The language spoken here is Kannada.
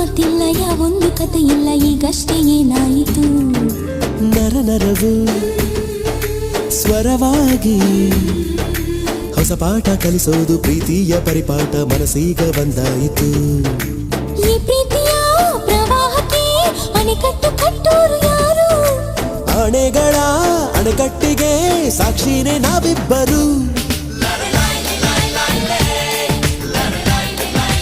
ಮಾತಿಲ್ಲ ಯಾವೊಂದು ಕತೆ ಇಲ್ಲ ಈಗಷ್ಟೇ ಏನಾಯಿತು ನರ ನರವು ಸ್ವರವಾಗಿ ಹೊಸ ಪಾಠ ಕಲಿಸೋದು ಪ್ರೀತಿಯ ಪರಿಪಾಠ ಮನಸ್ಸೀಗ ಬಂದಾಯಿತು ಈ ಪ್ರೀತಿಯ ಪ್ರವಾಹಕ್ಕೆ ಅಣೆಕಟ್ಟು ಕಟ್ಟೋರು ಯಾರು ಆಣೆಗಳ ಅಣೆಕಟ್ಟಿಗೆ ಸಾಕ್ಷಿನೇ ನಾವಿಬ್ಬರು